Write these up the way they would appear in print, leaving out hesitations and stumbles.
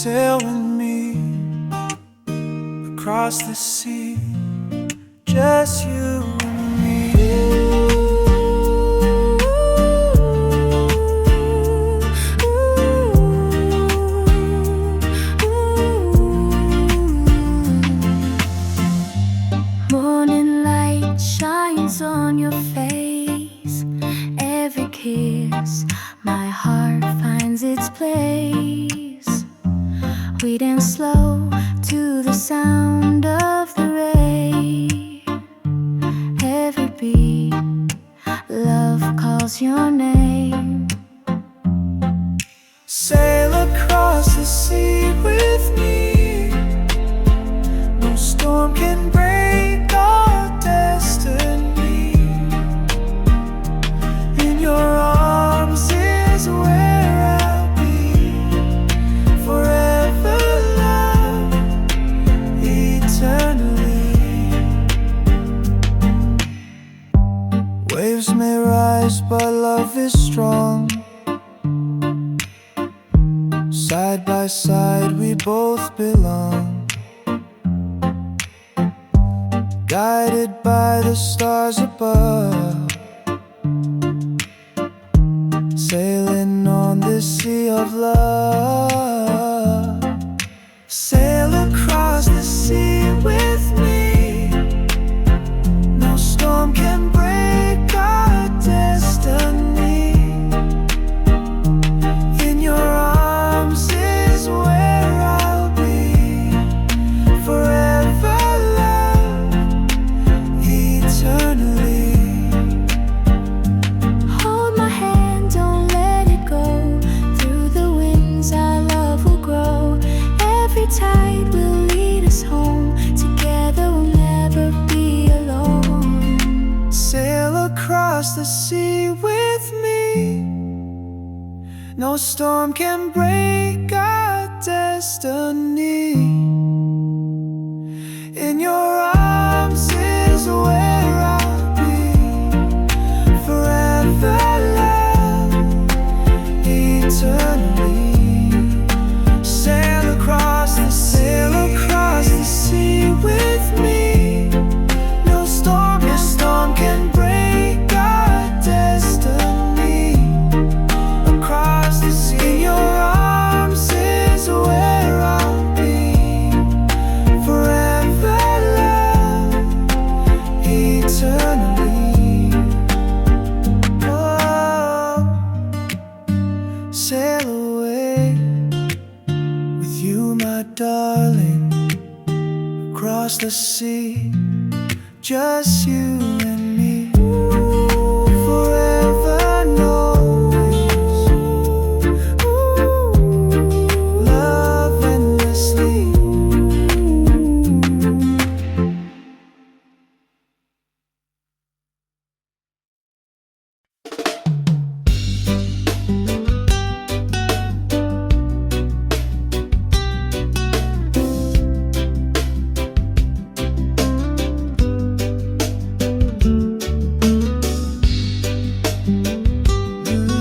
sail with me across the sea, just you and me. Morning light shines on your face. Every kiss, my heart finds its place. We dance slow to the sound of the rain. Every beat, love calls your name. Sail across the sea with me. No storm can break our destiny. In your arms is where I'll be. Forever love, eternally. Waves may rise, but love is strong. Side by side we both belong, guided by the stars above, sailing on this sea of love. Sail across the sea with me. No storm can break our destiny. In your arms is where I'll be. Forever love, eternally. Hold my hand, don't let it go. Through the winds our love will grow. Every tide will lead us home. Together we'll never be alone. Sail across the sea with me. No storm can break our destiny. In your arms is where I'll be. Forever love, eternally. Sail across the sea with me. No storm can break our destiny. Across the sea, in your arms is where I'll be. Forever love, eternally. Oh, sail away with you, my darling, across the sea, just you and me. Forever knowing, love endlessly.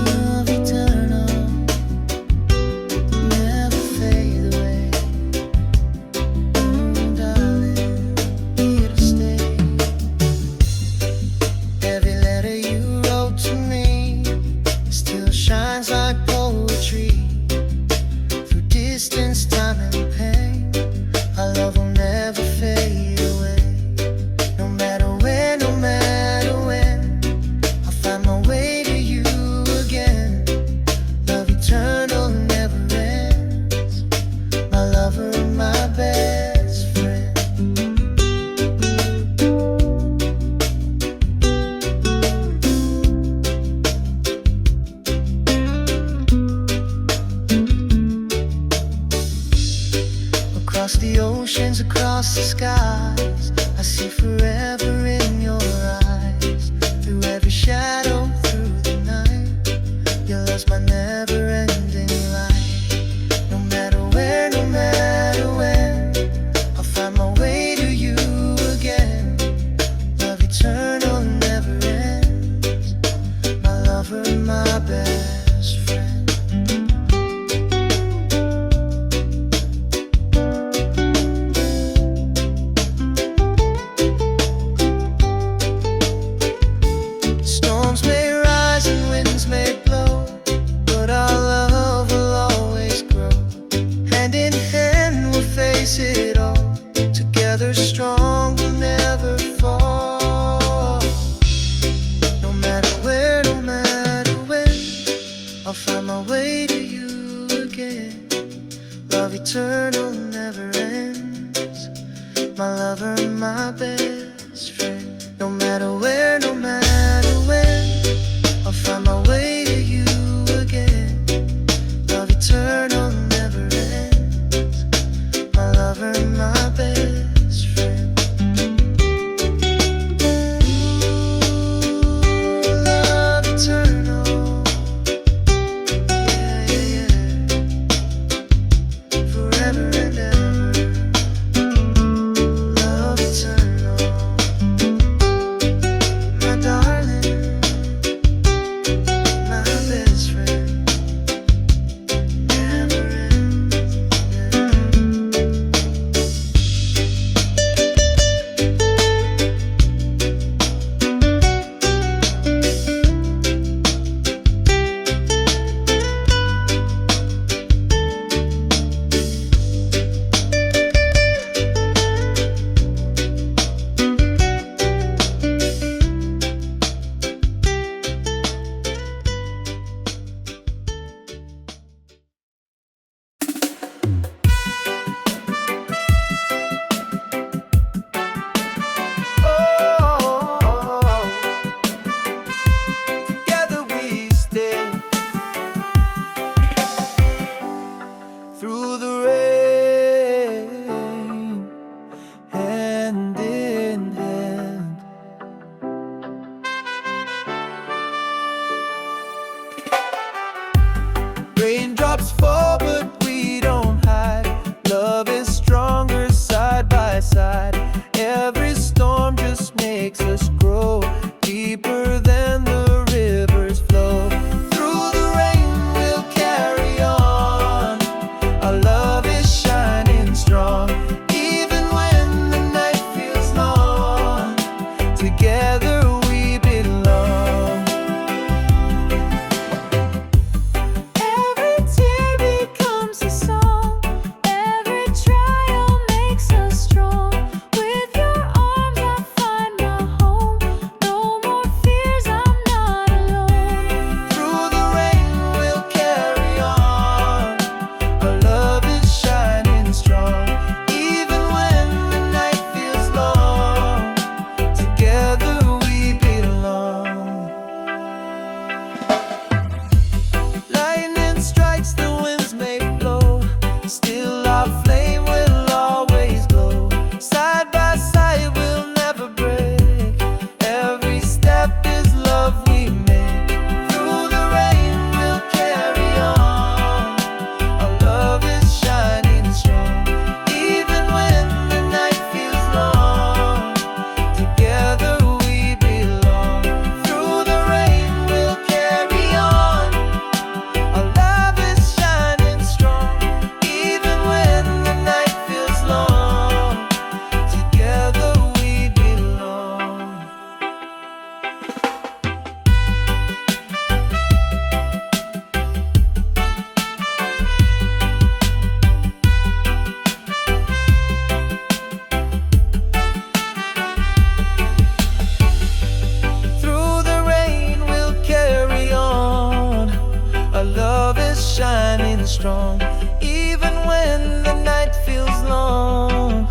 Love eternal, never fade away. Darling, here to stay. Every letter you wrote to me still shines like poetry. Through distance, time and pain, our love will never fade away. No matter where, no matter when, I'll find my way to you again. Love eternal never ends. My lover and my best friend. Across the oceans, across the skies, I see forever in your eyes. Through every shadow, through the night, your love's my never-ending light. No matter where, no matter when, I'll find my way to you again. Love eternal never ends. My lover and my best friend. I'll find my way to you again. Love eternal never ends. My lover, my best friend. No matter where, no matter when, I'll find my way to you again. Love eternal never ends. My lover, my best friend. Ooh, love eternal. Yeah, yeah, yeah. Forever and ever. Love eternal. My darling, my best friend. Never ends. Together we stand through the rain, hand in hand. Raindrops fall, but we don't hide. Love is stronger side by side. Every storm just makes us grow deeper than the rivers flow. Through the rain we'll carry on. Our love is shining strong. Even when the night feels long, together we belong. Every tear becomes a song. Every trial makes us strong. With your arms I find my home. No more fears, I'm not alone. Through the rain we'll carry on. Our love is shining strong. Even when the night feels long, together we belong. Lightning strikes, the winds may blow, still our flame will always glow. Side by side we'll never break. Every step is love we make. Through the rain we'll carry on. Our love is shining strong. Even when the night feels long, together we belong. Through the rain we'll carry on. Our love is shining strong. Even when the night feels long, together we belong. Through the rain we'll carry on. Our love is shining strong. Even when the night feels long,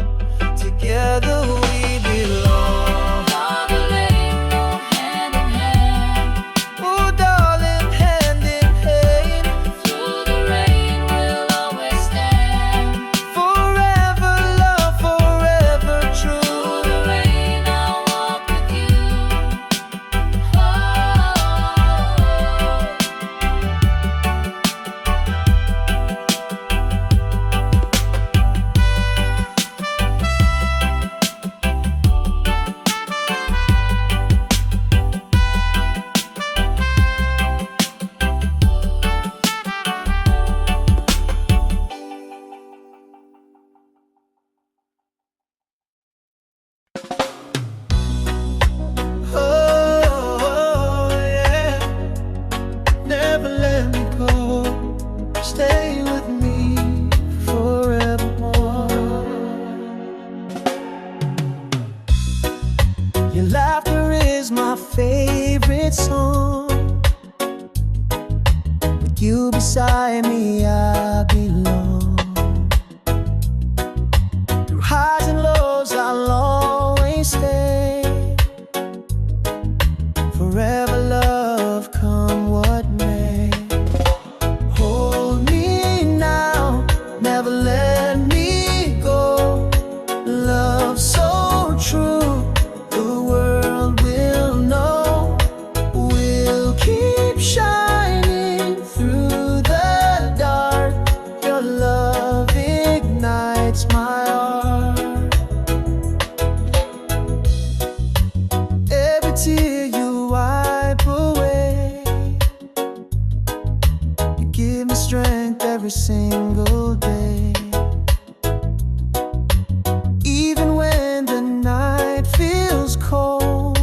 together we belong. Darling, go hand in hand. Oh darling, hand in hand. Through the rain we'll always stand. Forever love, forever true. Through the rain I'll walk with you. Oh. With you beside me, I belong. Through highs and lows, I'll always stay. Forever love, come what may. Hold me now, never let me go. Love so true, the world will know. We'll keep shining through the dark. Your love ignites my heart. Every tear you wipe away, you give me strength every single day. Even when the night feels cold,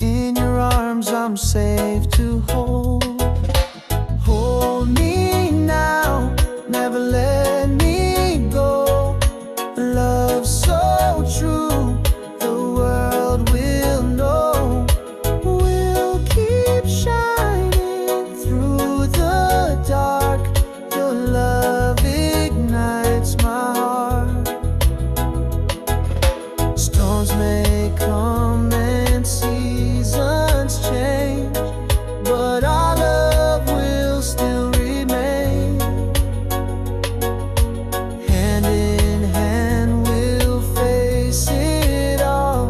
in your arms I'm safe to hold. Hold me now, never let me go. Love so true, the world will know. We'll keep shining through the dark. Your love ignites my heart. Storms may come and seasons change, but our love will still remain. Hand in hand we'll face it all.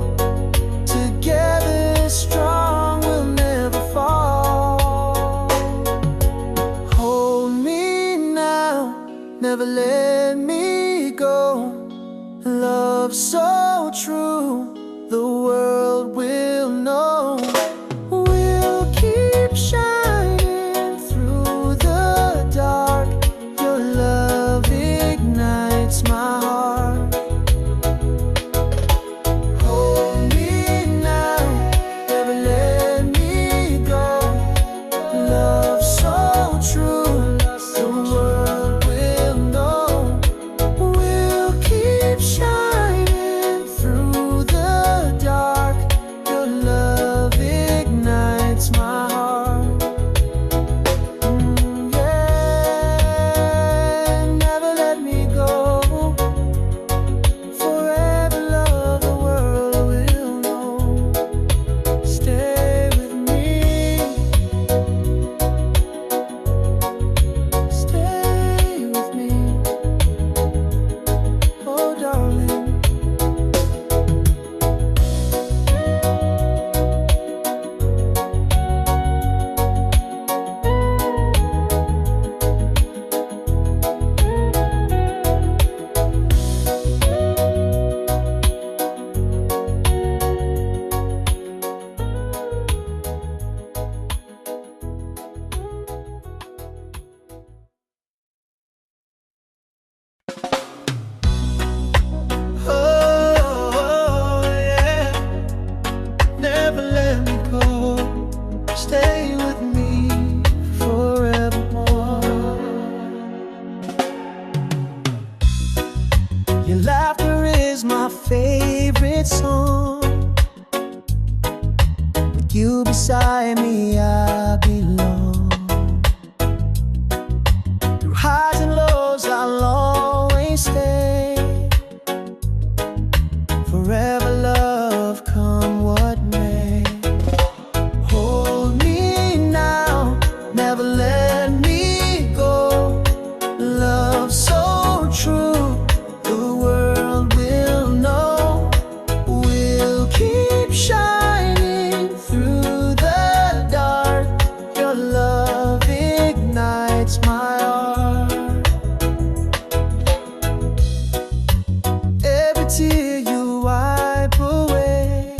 Together strong, we'll never fall. Hold me now, never let me go. Love so true, the world will know. We'll keep shining through the dark. Your love ignites my heart. Hold me now, never let me go. Love so true, the world will know. We'll keep shining through the dark. Your love ignites my heart. Yeah, never let me go. Forever love, the world will know. Stay with me. Stay with me. Oh, darling. Oh, yeah. Never let me go. Stay with me forevermore. Your laughter is my favorite song. With you beside me, I belong. Through highs and lows, I'll always stay. Forever love, come what may. Hold me now, never let me go. Love so true, the world will know. We'll keep shining through the dark. Your love ignites my heart. Every tear you wipe away,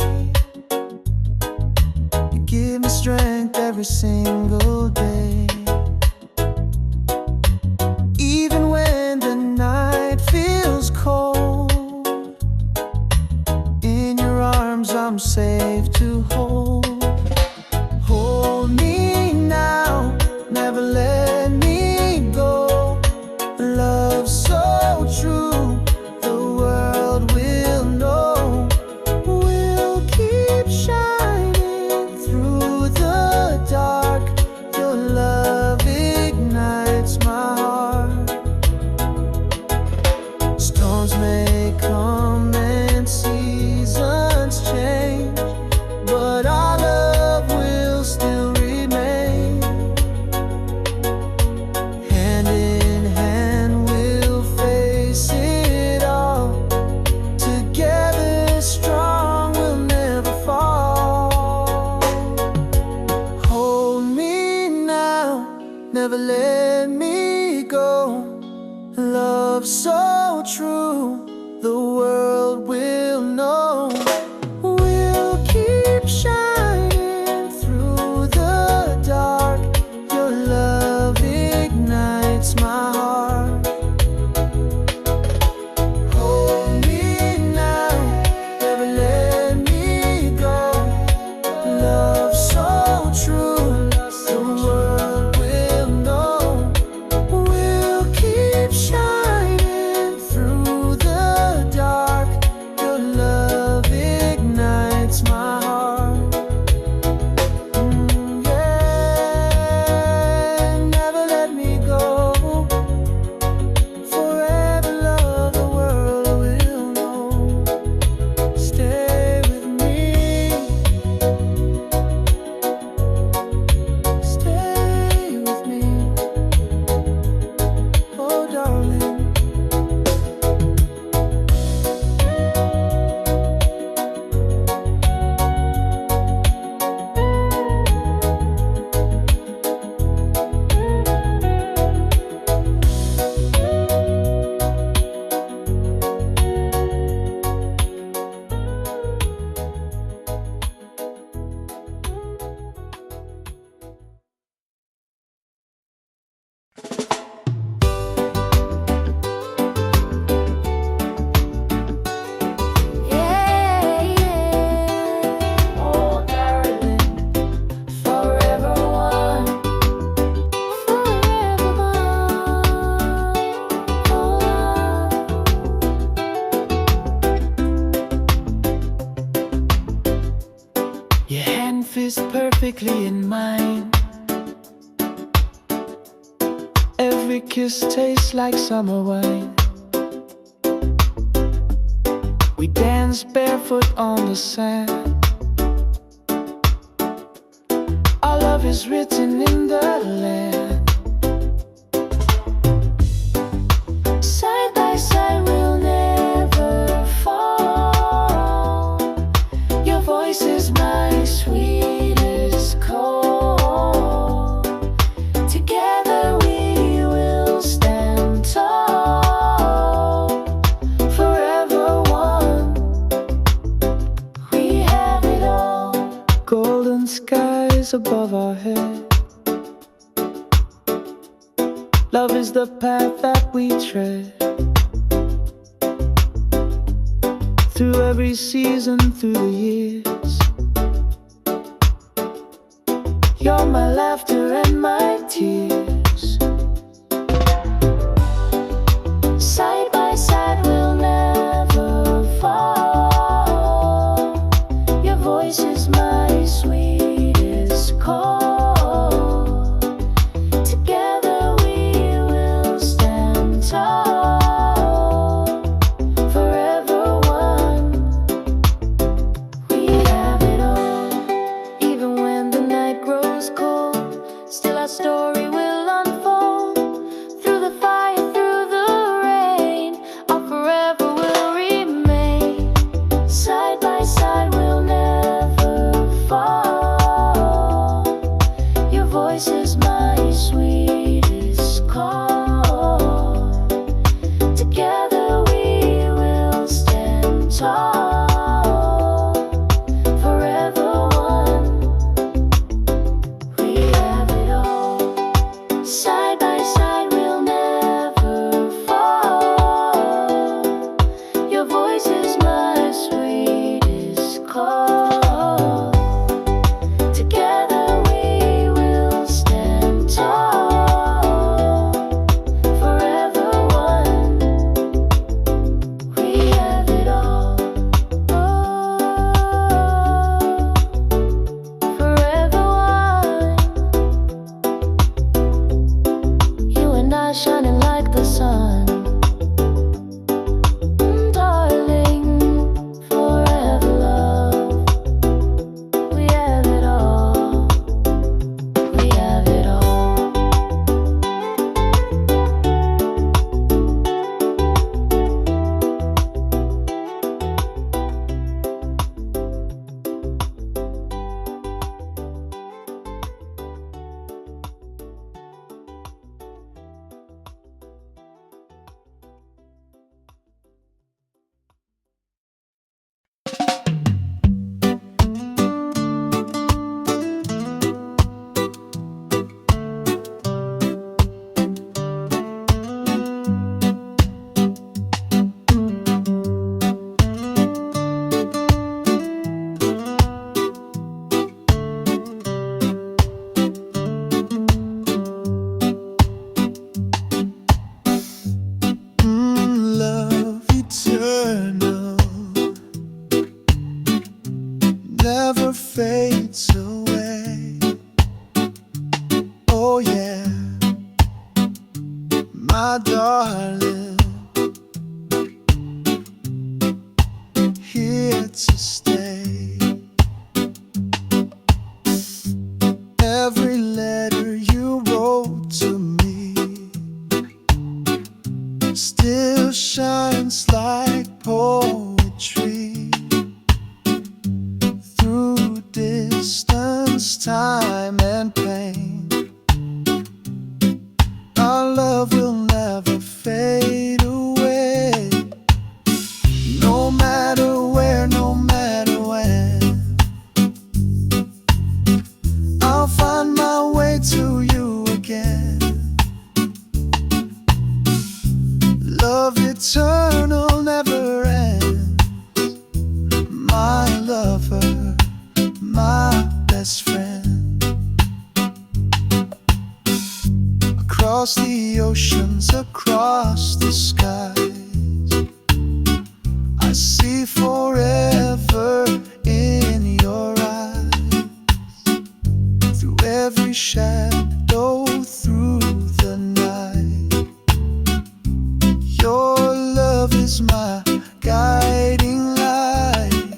you give me strength every single day. Even when the night feels cold, in your arms I'm safe to hold. Hold me now, never let me go. Love so true, the world will know. We'll keep shining through the dark. Your never let me go. Love so true, the world will know. We'll keep shining through the dark. Your love ignites my heart. Hold me now, never let me go. Love so true, the world will know. We'll keep shining through the dark. Your love ignites my heart. Yeah, never let me go. Forever love, the world will know. Stay with me. Stay with me. Oh, darling. Yeah, yeah. Oh, darling, forever one, forever one. Your hand fits perfectly in mine. Every kiss tastes like summer wine. We dance barefoot on the sand. Our love is written in the land. Side by side, we'll never fall. Your voice is my sweetest call. Together we will stand tall. Forever one, we have it all. Golden skies above our head. Love is the path that we tread. Through every season, through the years. You're my laughter and my tears. Side by side, we'll never fall. Your voice is my sweetest call. Together we will stand tall. Forever one, we have it all. Even when the night grows cold, still our story will unfold. Through the fire, through the rain, our forever will remain. Side by side, we'll never fall. Your voice is my sweetest call. Together we will stand tall. Forever one, we have it all. Side by side, we'll never fall. Your voice is my sweetest call. Together we will stand Oh yeah, my darling, here to stay. Every letter you wrote to me still shines like poetry through distance, time, and pain. Our love will never fade away, no matter where, no matter when. I'll find my way to you again. Love eternal never ends. My lover, my best friend. Across the oceans, across the skies, I see forever in your eyes. Through every shadow, through the night, your love is my guiding light.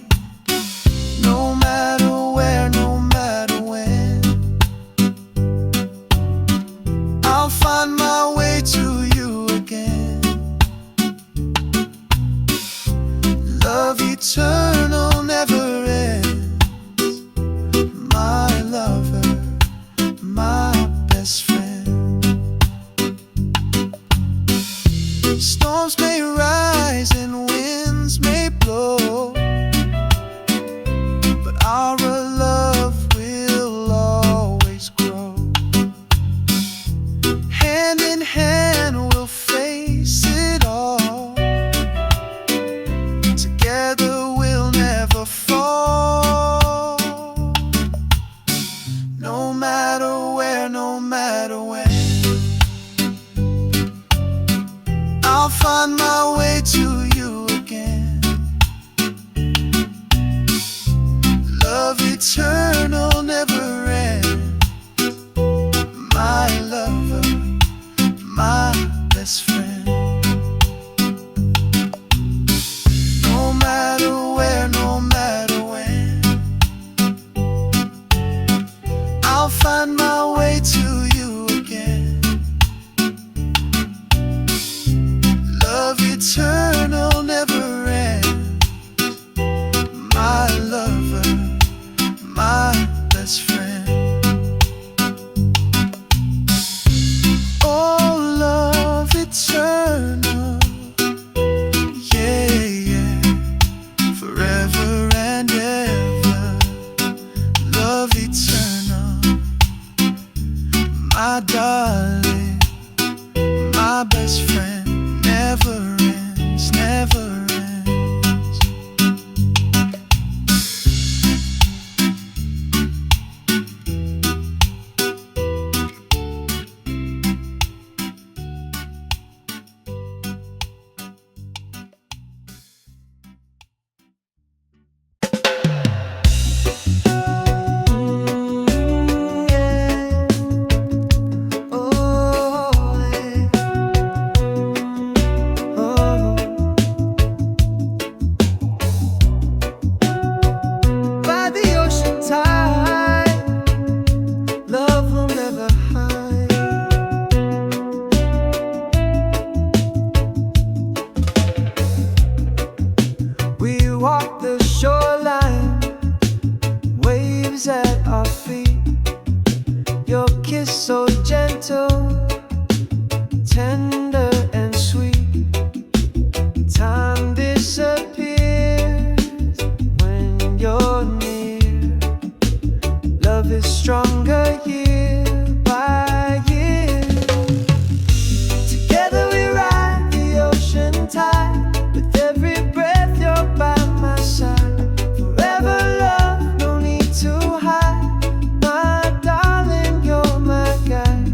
No matter where, no matter when, I'll find my way to you again. Love eternal never ends. My lover, my best friend. Storms may rise and winds may blow, but our love will always grow. Hand in hand we'll face it all. Together we'll never fall. No matter where, no matter when, I'll find my way to you again. Love eternal never ends. My lover, my best friend. No matter where, no matter when, I'll find my way to you again. Love eternal never ends. My lover, my best friend. Oh, love eternal, yeah, yeah, forever and ever. Love eternal, my darling, my best friend. Never ends, never ends. By the ocean tide, love will never hide. We walk the shoreline, waves at our feet. Your kiss so gentle, tender and sweet. Time disappears when you're near. Love is stronger year by year. Together we ride the ocean tide. With every breath you're by my side. Forever love, no need to hide. My darling, you're my guide.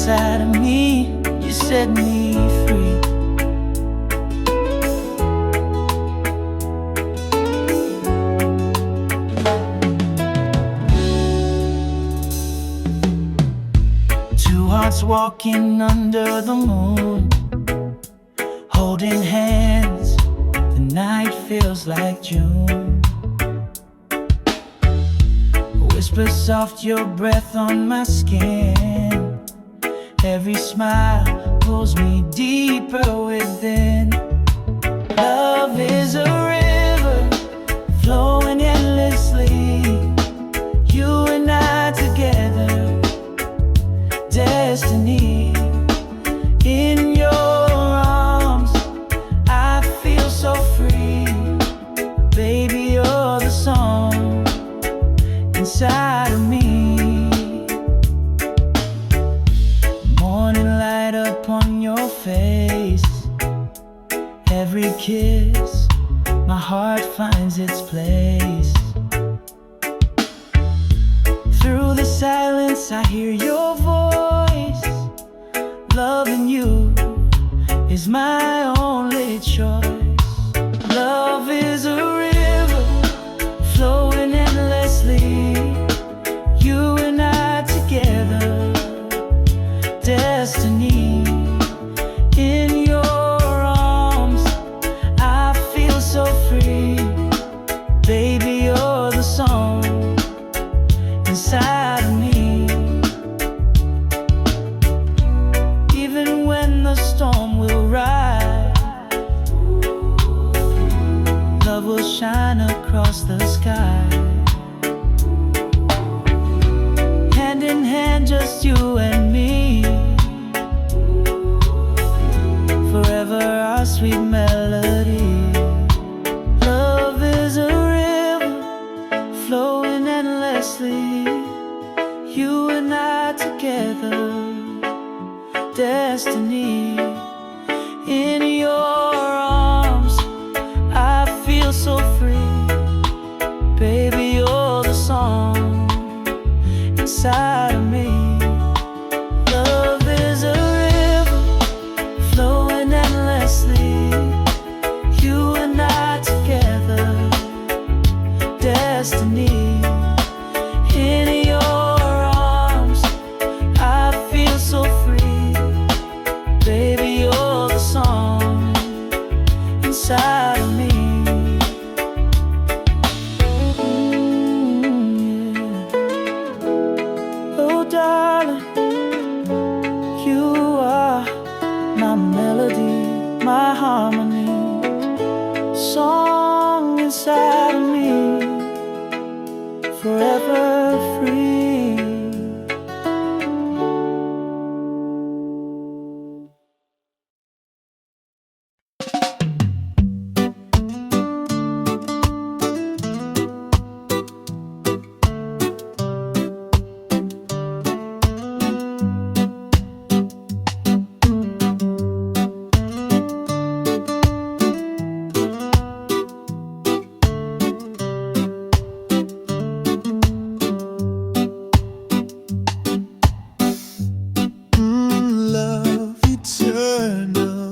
inside of me, you set me free. Two hearts walking under the moon, holding hands, the night feels like June. Whisper soft your breath on my skin, every smile pulls me deeper within. Love is a river flowing endlessly, you and I together, destiny. In your arms I feel so free, baby you're the song inside of me. Morning light upon your face, every kiss my heart finds its place. Through the silence I hear your voice, loving you is my only choice. Love is a river flowing endlessly, you and I together, destiny. In your arms I feel so free, baby you're the song inside of me. Even when the storm will rise, love will shine across the sky. Hand in hand, just you and me, forever our sweet melody. Love is a river flowing endlessly, you and I together, destiny. In your arms I feel so free, baby you're the song inside of me. Love is a river flowing endlessly, you and I together, destiny. In your arms I feel so free, baby you're the song inside of me. Yeah. Oh darling, you are my melody, my harmony, song inside of me, forever free. Love eternal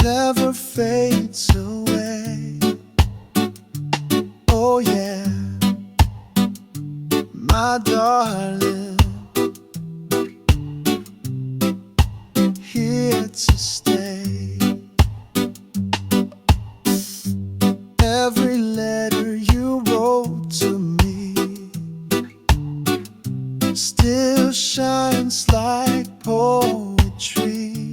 never fades away. Oh yeah, my darling, here to stay. Every letter you wrote to me still shines like poetry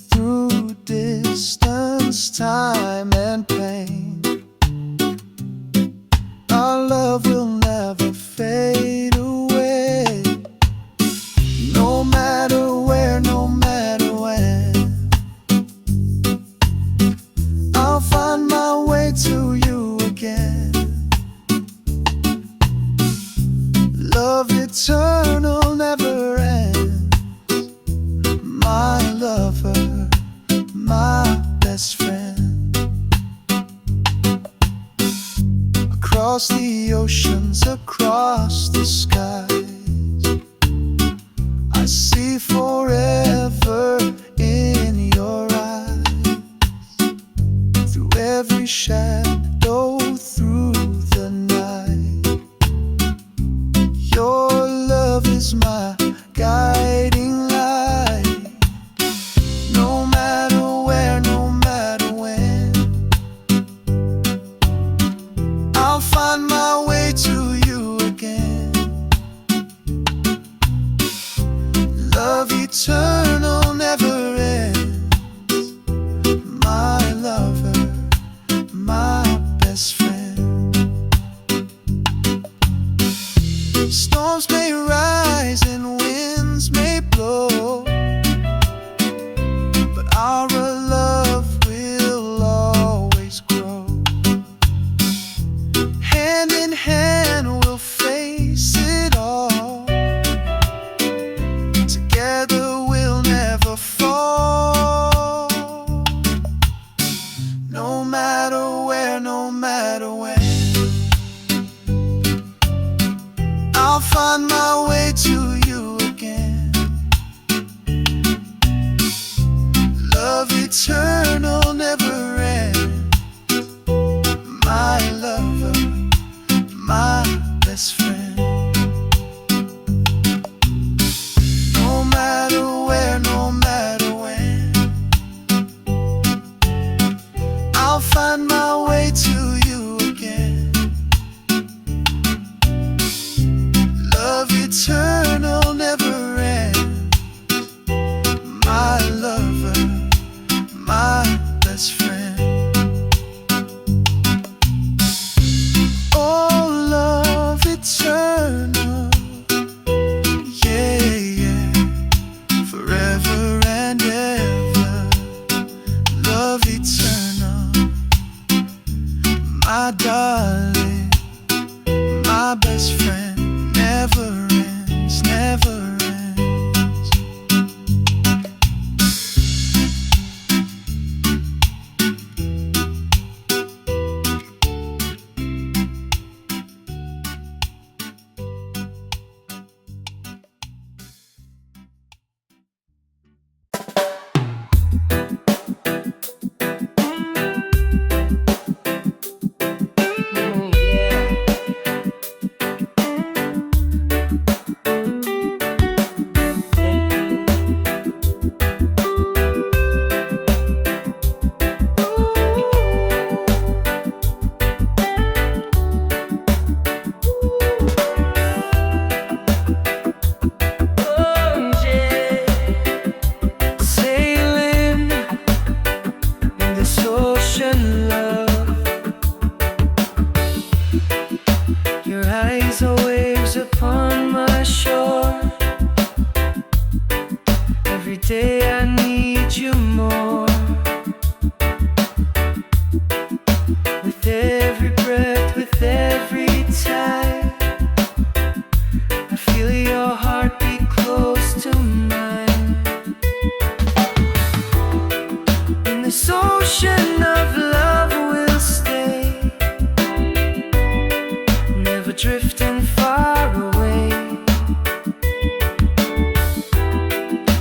through distance, time and pain. Our love will never fade away, no matter where, no matter when. I'll find my way to you again. Love eternal never ends, my lover, my best friend. across the oceans, across the skies. I see forever in your eyes. Through every shadow, through the night, your love is my guiding light. No matter where, no matter when, I'll find my way to you again. Love eternal never ends. My lover, my best friend. Storms may rise and winds may blow, but our love will always grow. Hand in hand we'll face it all. Together we'll never fall. No matter where, no matter when, I'll find my way to you again. Love eternal never ends. My lover, my best friend. No matter where, no matter when, I'll find my way to you again. Love eternal never ends. My lover, my best friend. Oh, love eternal, yeah, yeah, forever and ever. Love eternal, my darling, my best friend. Never ends, never ends. Upon my shore, every day I need you more. With every breath, with every tide, I feel your heartbeat close to mine. In this ocean of love we'll stay, never drifting far away.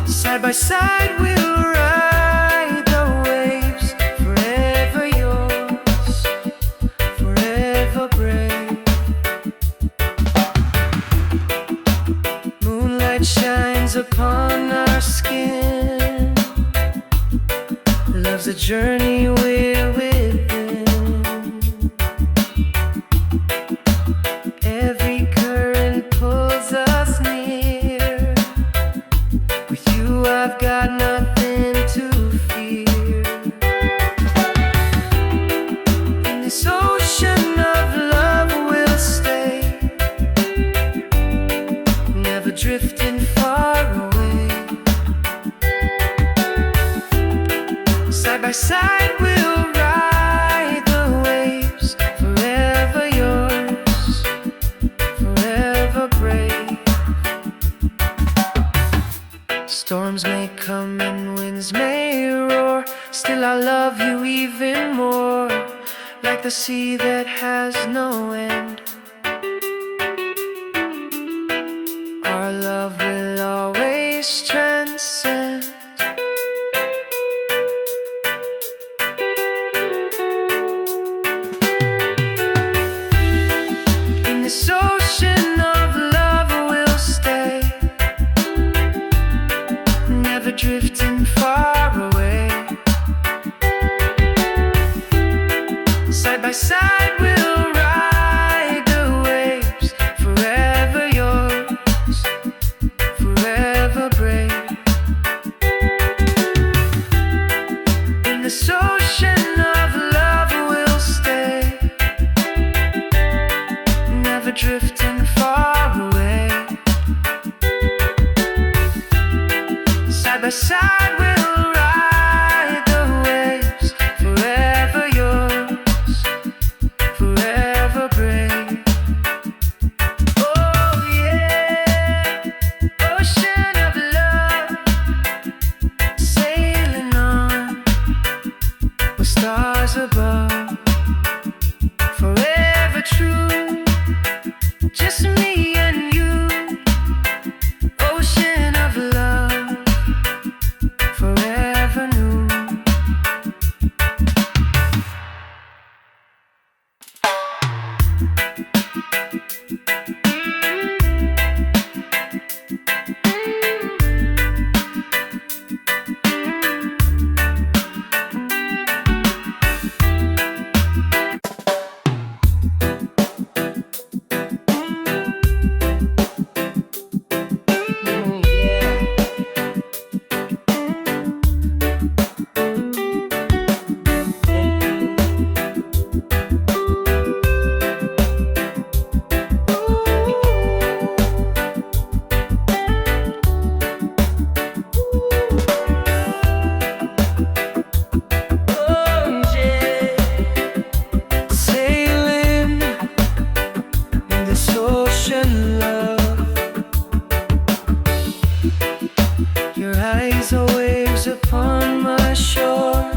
Side by side we'll ride the waves, forever yours, forever brave. Moonlight shines upon our skin. Love's a journey we're within. Every current pulls us near. With you I've got nothing to fear. In this ocean of love we'll stay, never drifting far away. Side by side we'll ride the waves, forever yours, forever brave. Storms may come and winds may roar, still I love you even more, like the sea that has no end. side we'll ride the waves, forever yours, forever brave. In this ocean of love we'll stay, never drifting far away. Side by side we'll ride the waves, forever yours, forever brave. Oh yeah, ocean of love, sailing on with stars above, forever true, just me and you. Ocean of love, forever new. Sailing in this ocean, love. Your eyes are waves upon my shore.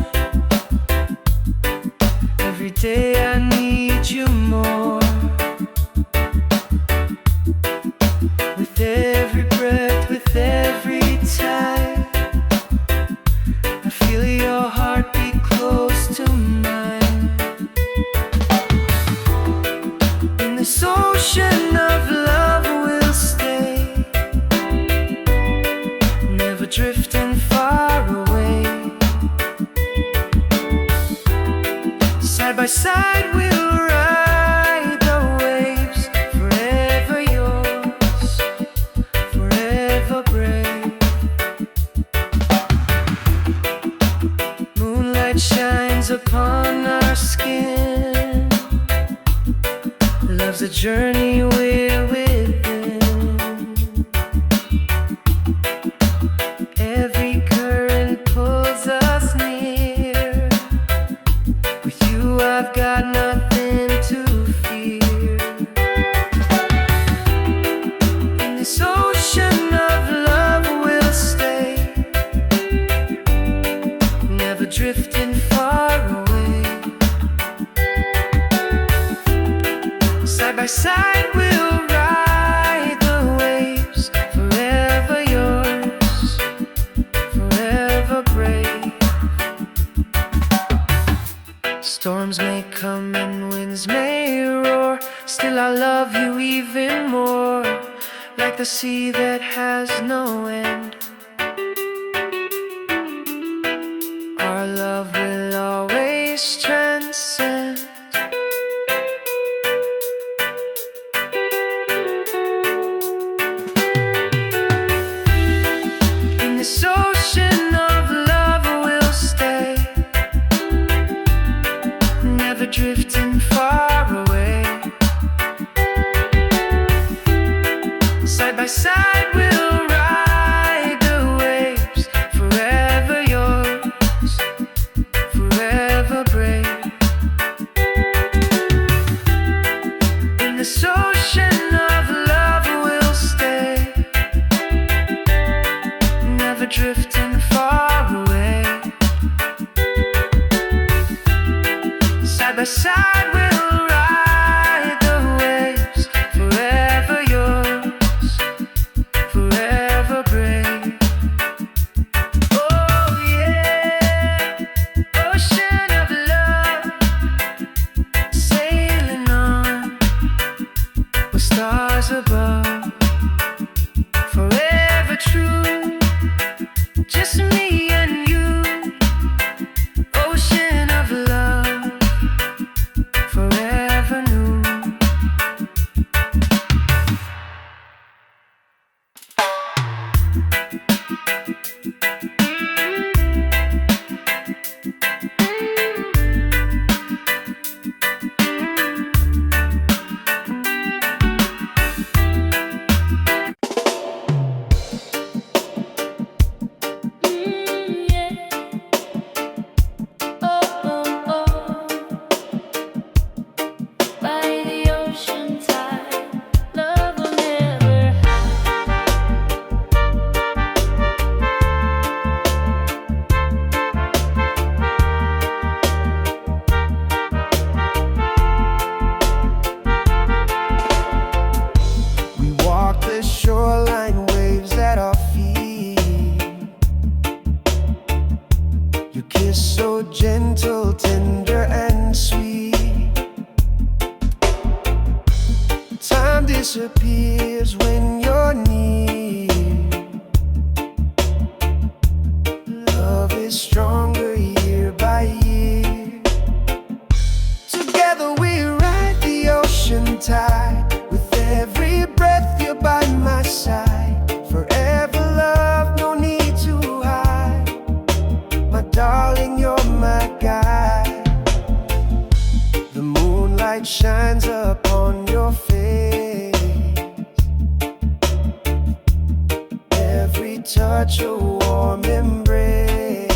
Every day I need you more. With every breath, with every time, I feel your heartbeat close to mine. In this ocean of love we'll stay, never drifting far away. Side by side we'll ride the waves, forever yours, forever brave. Moonlight shines upon our skin. Love's a journey we're within. Every current pulls us near. With you I've got nothing to fear. In this ocean of love we'll stay, never drifting far away. Side by side we'll ride the waves, forever yours, forever brave. Storms may come and winds may roar, still I love you even more, like the sea that has no end. Our love will always transcend. In this ocean of love we'll stay, never drifting far away. Side by side we'll ride the waves, forever yours, forever brave. In this ocean of love we'll stay, never drifting far away. Side by side we'll ride the waves, forever yours, forever brave. Oh yeah, ocean of love, sailing on with stars above, forever true, just me and you. Ocean of love, disappears when you're near. Love is stronger year by year. Together we ride the ocean tide. With every breath you're by my side. Forever love, no need to hide. My darling, you're my guide. The moonlight shines upon your face. Every touch a warm embrace.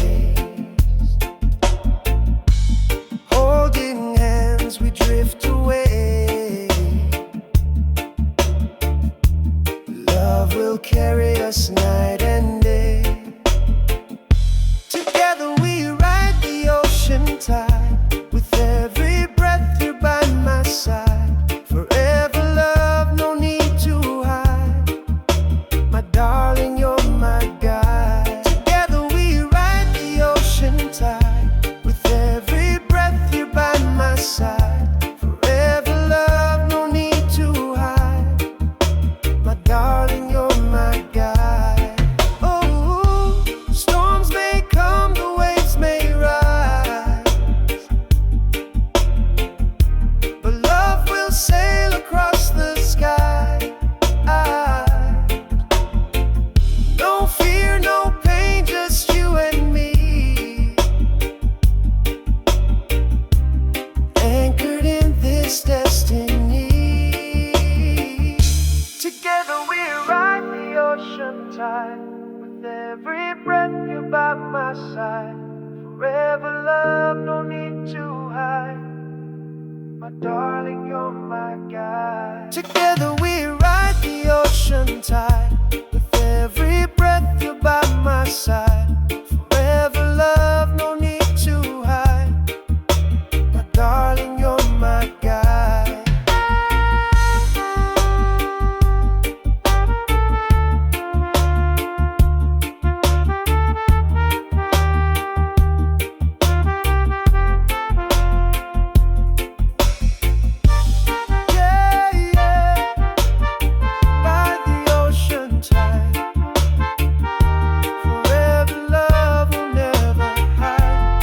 Holding hands we drift away. Love will carry us night and day. Together we ride the ocean tide. With every breath you're by my side. Forever love, no need to hide. My darling, you're my guide. Together we ride the ocean tide. With every breath you're by my side. Forever love, no need to hide. My darling, you're my guide. Oh, storms may come, the waves may rise, but love will sail across the sky. No fear, no pain, just you and me. Anchored in this destiny. Together we ride the ocean tide. With every breath you're by my side. Forever love, no need to hide. My darling, you're my guide. Together we ride the ocean tide. With every breath you're by my side. Forever love, no need to hide. My darling, you're my guide. Yeah, yeah. By the ocean tide. Forever love will never hide.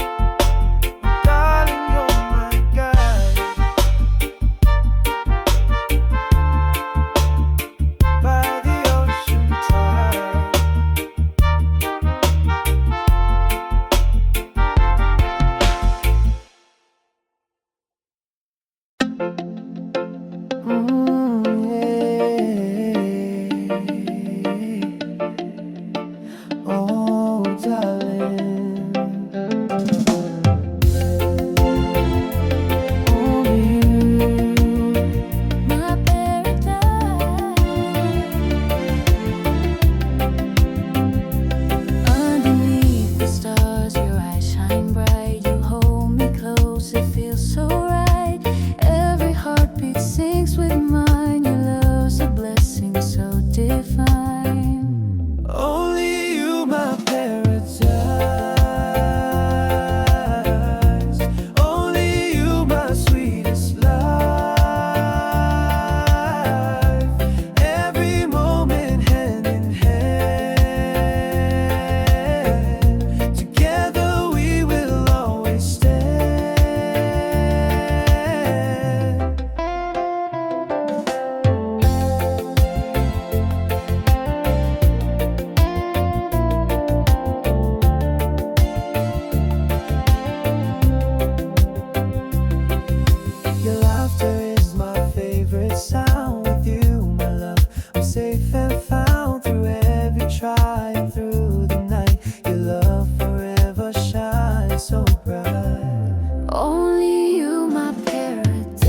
Darling, you're my guide. By the ocean tide. Yeah. Oh, darling. Only you. My paradise. Underneath the stars, your eyes shine bright. You hold me close, it feels so right. Every heartbeat syncs with mine. Your love's a blessing so divine. Only you, my paradise. Only you, my sweetest life. Every moment hand in hand. Together we will always stand. Your laughter is my favorite sound. With you, my love, I'm safe and found. Through every trial, through the night, your love forever shines so bright. Only you, my paradise.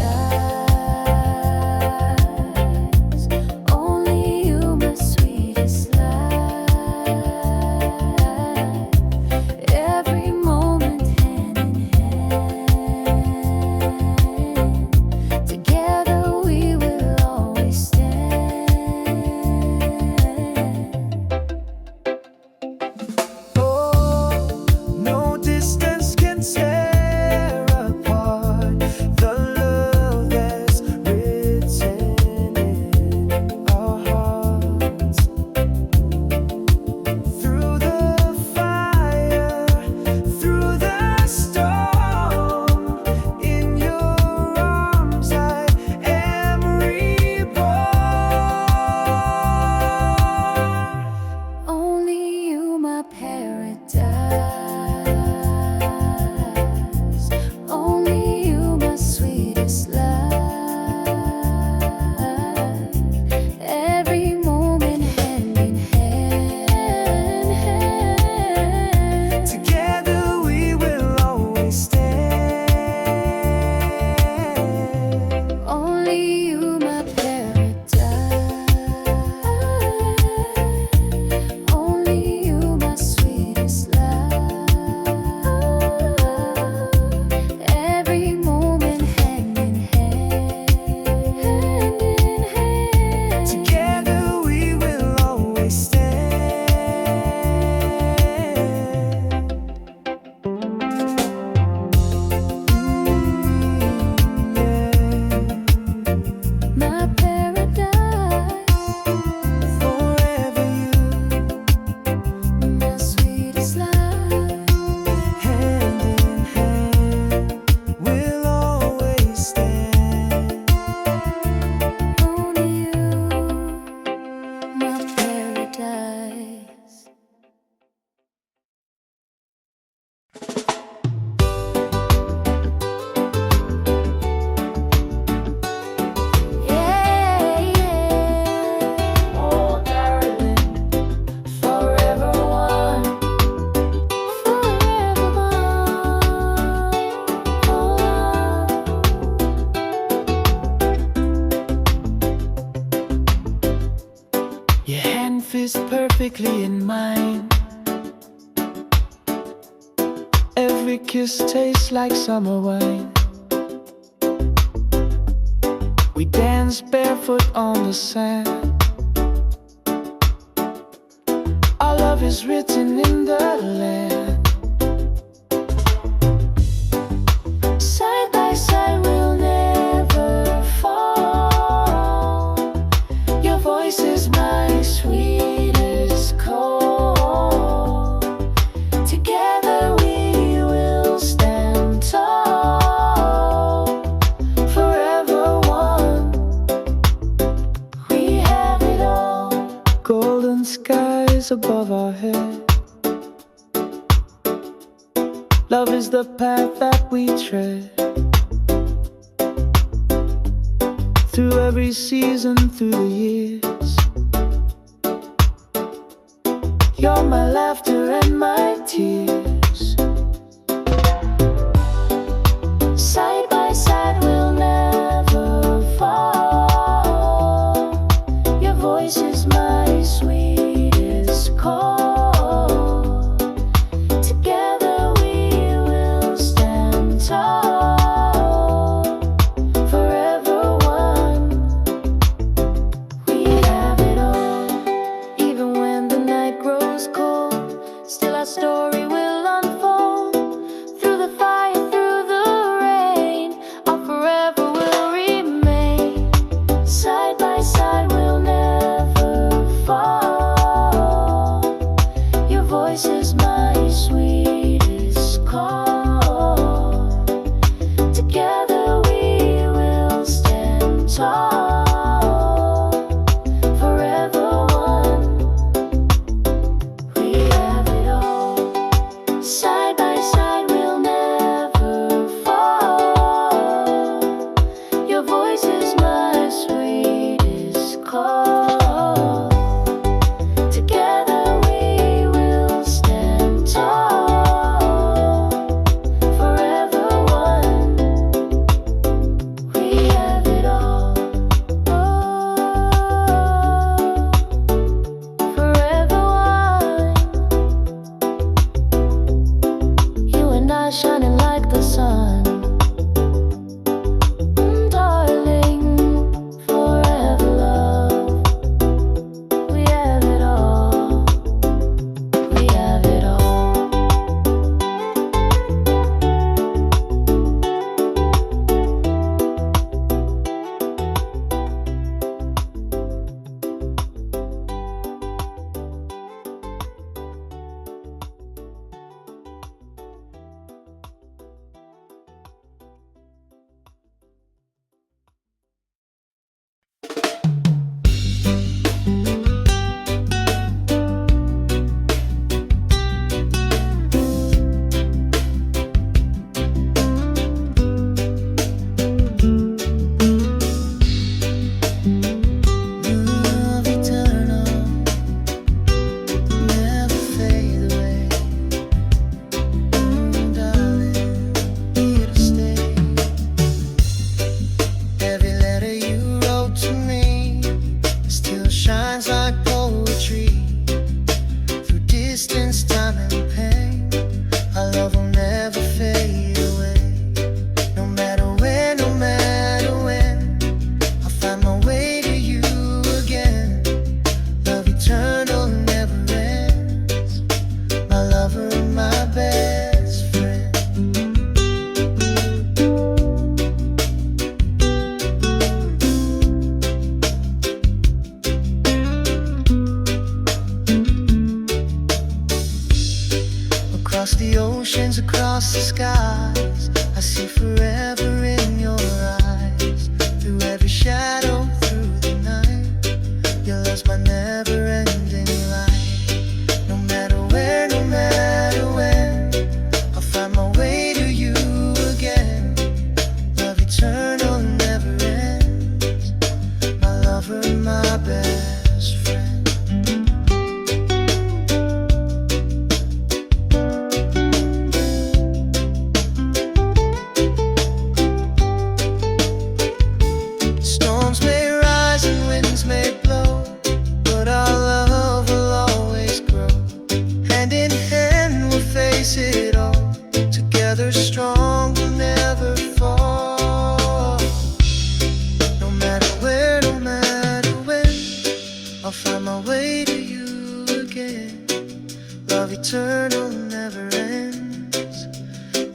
Only you, my sweetest life. Every moment hand in hand. Together we will always my paradise. Forever you, My sweetest life. hand in hand, we'll always stand. Only you, my paradise. Yeah, yeah. Oh, darling, forever one, forever one. Your hand fits perfectly in mine. Every kiss tastes like summer wine. We dance barefoot on the sand. Our love is written in the land. Side by side, we'll never fall. Your voice is my sweetest call. Together we will stand tall. Forever one, we have it all. Golden skies above our head. Love is the path that we tread. Through every season, through the years. You're my laughter and my tears. Side by side, we'll never fall. Your voice is my sweetest call. Together we will stand tall. Forever one, we have it all. Even when the night grows cold, still our story will across the skies. I see forever in your eyes. Through every shadow, through the night, your love's my never-ending light. No matter where, no matter when, I'll find my way to you again. Love eternal never ends. My lover, my best friend. Storms may rise and winds may blow, but our love will always grow. Hand in hand we'll face it all. Together strong we'll never fall. No matter where, no matter when, I'll find my way to you again. Love eternal never ends.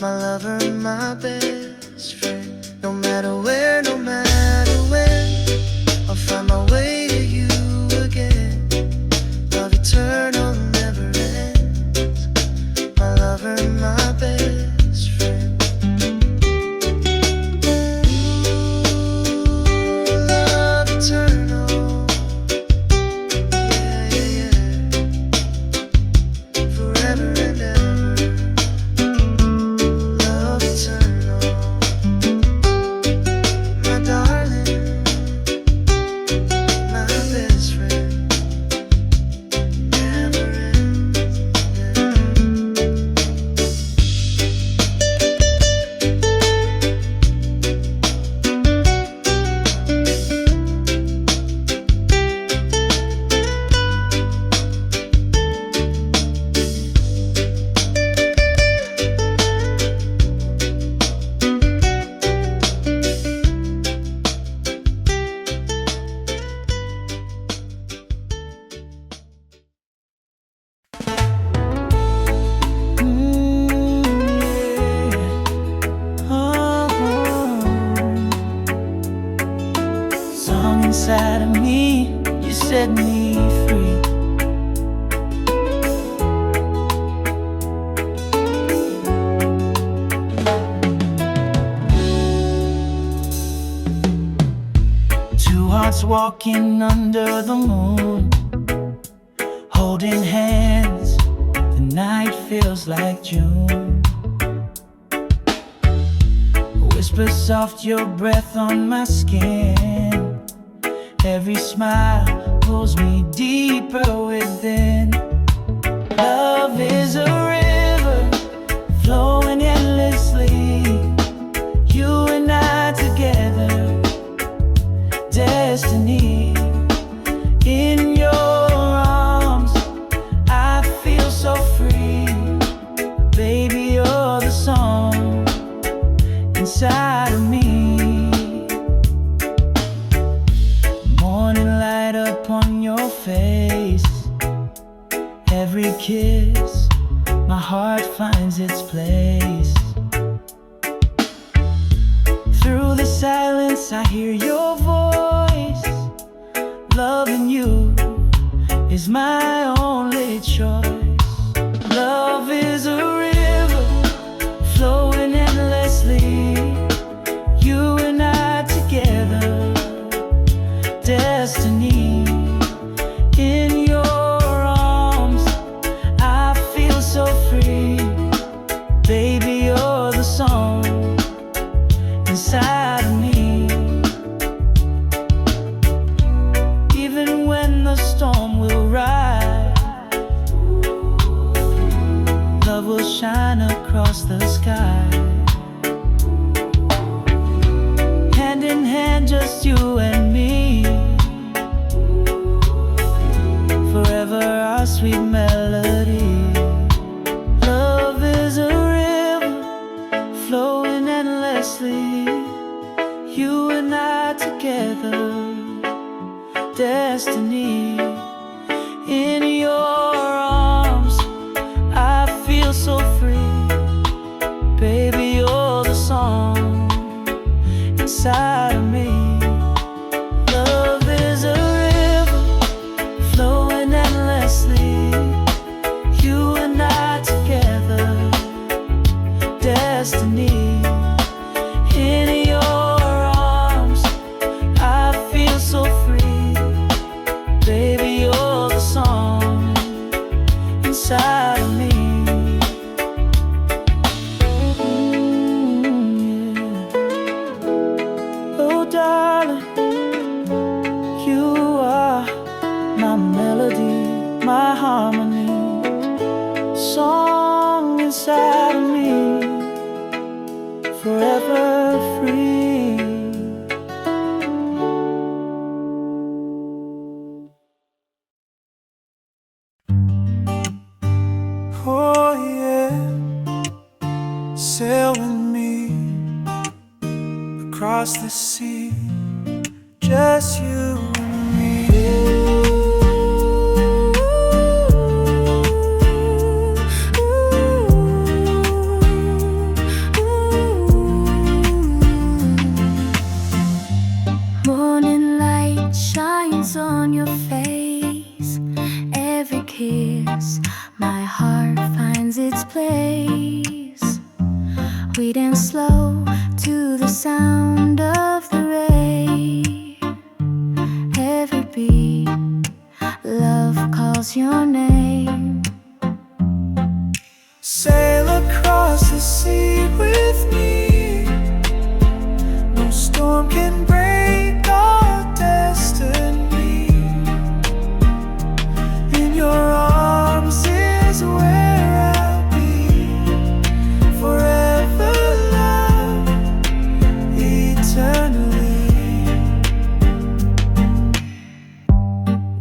My lover, my best friend. No matter where, no matter when, I'll find my way to you again. Love eternal never ends. My lover, my best friend. Ooh, love eternal. Yeah, yeah, yeah. Forever and ever. Love eternal. My darling, my best friend. Never ends. Song inside of me, you set me free. Two hearts walking under the moon, holding hands, the night feels like June. Whisper soft your breath on my skin. Every smile pulls me deeper within. Love is a river flowing endlessly. You and I together, destiny. In your arms, I feel so free. Baby, you're the song inside of me. Morning light upon your face. Every kiss, my heart finds its place. Through the silence I hear your voice. Loving you is my only choice. Love is a river flowing endlessly. You and I together, destiny. In your arms, I feel so free. Baby, you're the song inside of me. Even when the storm will rise, love will shine across the sky. Hand in hand, just you and me. Forever our sweet melody. Love is a river flowing endlessly. You and I together, destiny. In your arms, I feel so free. Baby, you're the song inside of me. Love is a river flowing endlessly. You and I together, be. Love calls your name. Sail across the sea with me. No storm can break our destiny. In your arms is where I'll be. Forever love, eternally.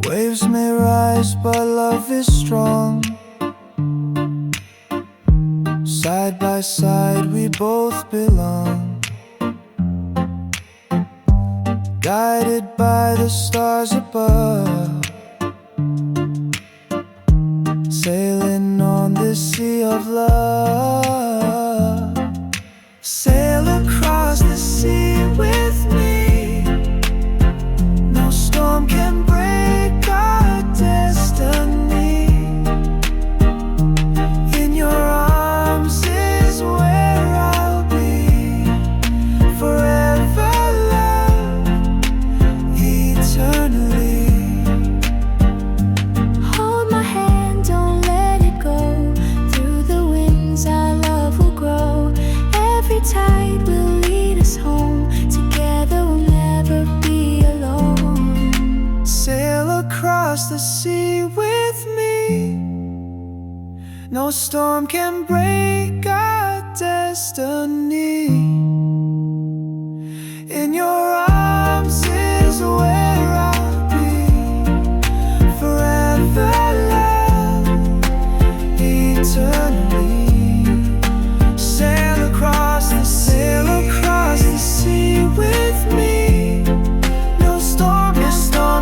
Waves may rise, but love is strong. Side by side we both belong, guided by the stars above, sailing on this sea of love. Sail across the sea with me. No storm can break our destiny. In your arms is where I'll be. Forever love, eternally. Hold my hand, don't let it go. Through the winds our love will grow. Every tide will lead us home. Together we'll never be alone. Sail across the sea with me. No storm can break our destiny. In your arms is where I'll be. Forever love, eternally. Sail across the sea with me. No storm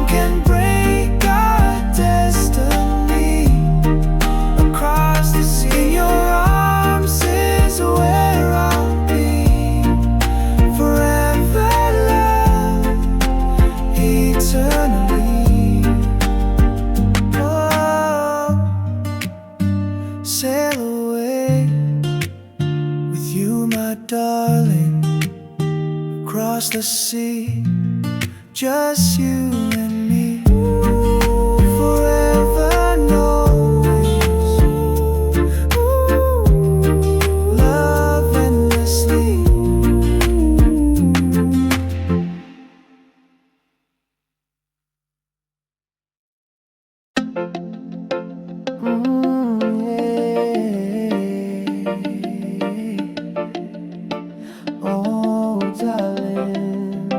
can break our destiny. Across the sea, in your arms is where I'll be. Forever love, eternally. Oh, sail away with you, my darling. Across the sea, just you and me. Forever, no waves. Love endlessly. Oh, darling.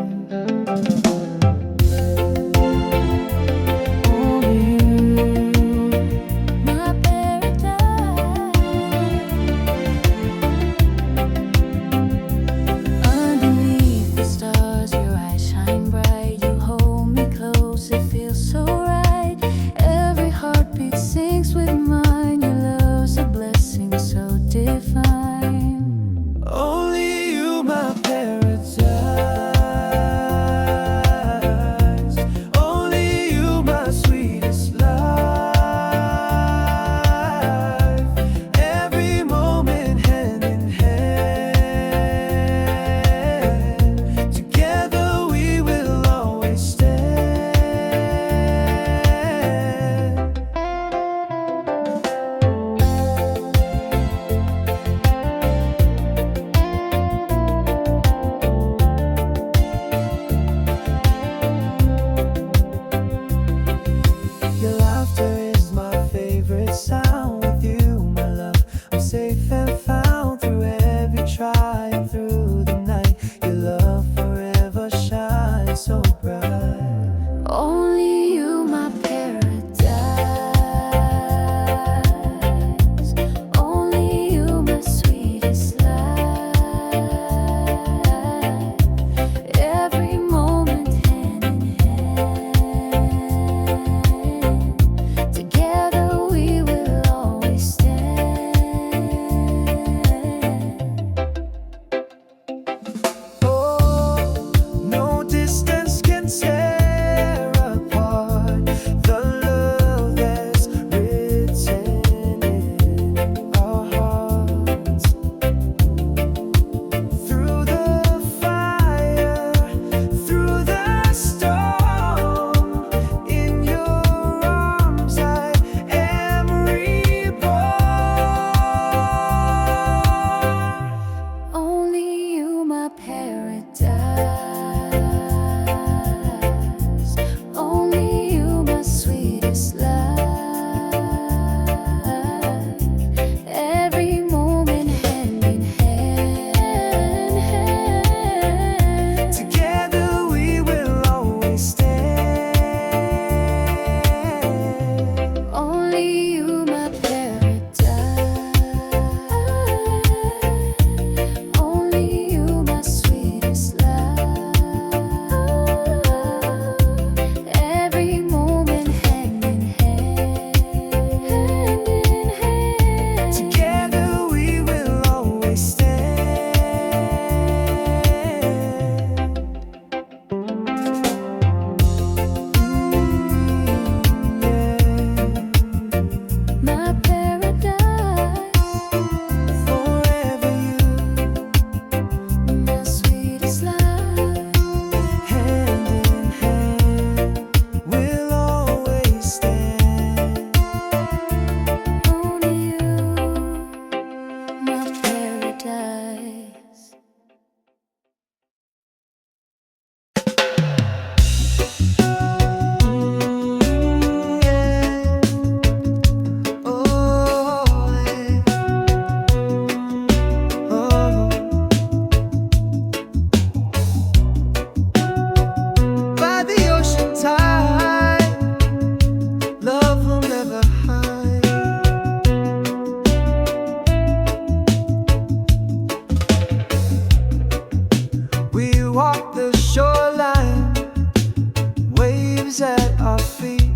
at our feet.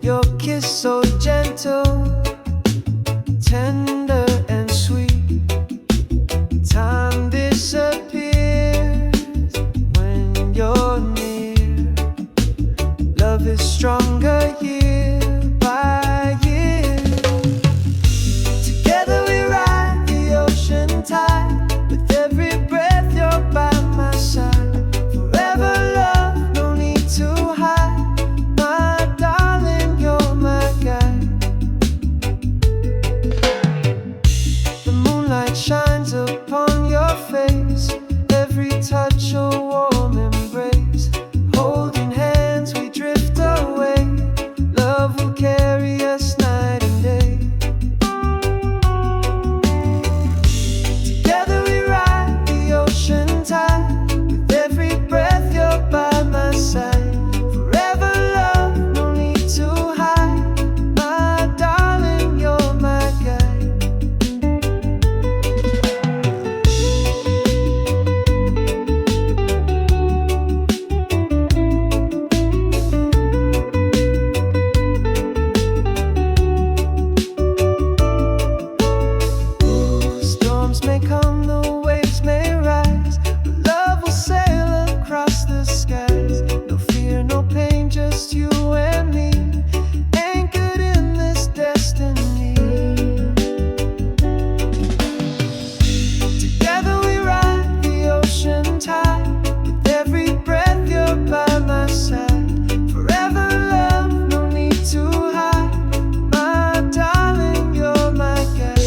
Your kiss so gentle, tender and sweet. Time disappears when you're near. Love is stronger year by year. Together we ride the ocean tide. With every breath you're by my side. Forever love, no need to hide. My darling, you're my guide. The moonlight shines upon your face. Every touch a warm embrace. Holding hands we drift away. Love will carry us night and day. Together we ride the ocean tide. With every breath you're by my side. Forever love, no need to hide. My darling, you're my guide. Storms may come, the waves may rise, but love will sail across the skies. No fear, no pain, just you and me, anchored in this destiny. Together we ride the ocean tide. With every breath you're by my side. Forever love, no need to hide. My darling, you're my guide.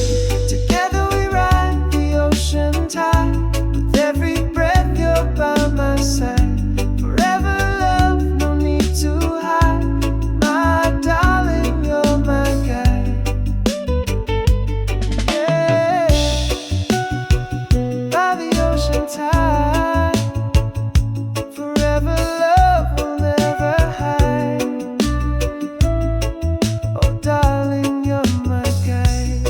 Together we ride the ocean tide. With every breath you're by my side. Forever love, no need to hide. My darling, you're my guide. Yeah, by the ocean tide. Forever love will never hide. Oh darling, you're my guide.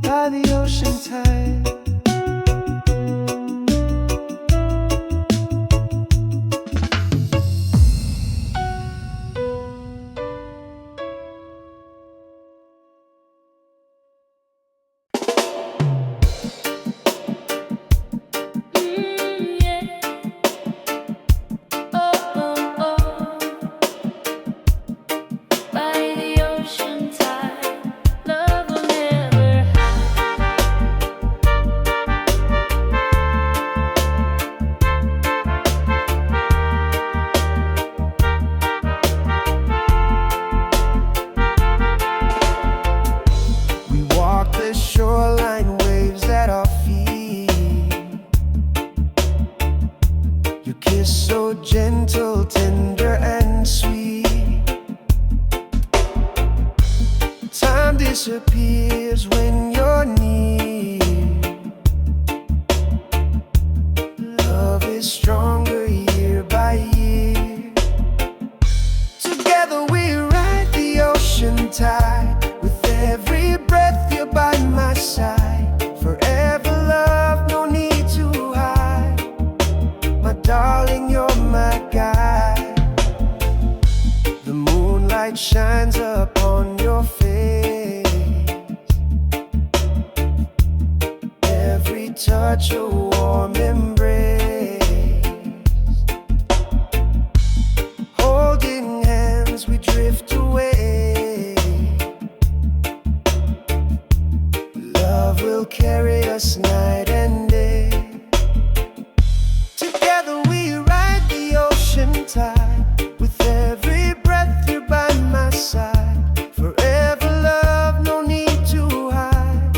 By the ocean tide. By the ocean tide, love will never We walk the shoreline, waves at our feet. Your kiss so gentle, tender and sweet. Time disappears when you're near. Love is stronger year by year. Together we ride the ocean tide. With every breath you're by my side. Forever love, no need to hide. My darling, you're my guide. The moonlight shines upon your face. Every touch a warm embrace. Holding hands we drift away. Love will carry us night and day. Together we ride the ocean tide. With every breath you're by my side. Forever love, no need to hide.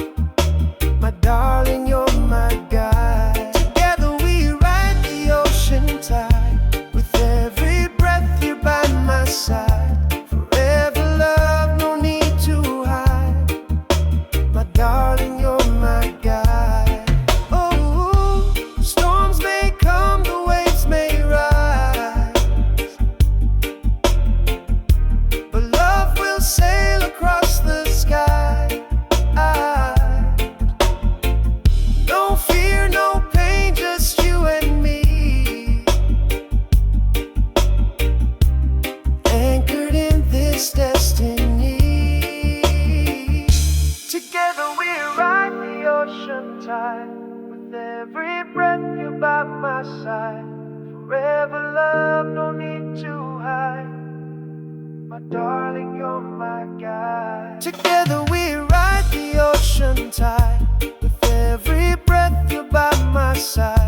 My darling, you're my guide. my side. Forever love, no need to hide. My darling, you're my guide. Together we ride the ocean tide. With every breath you're by my side.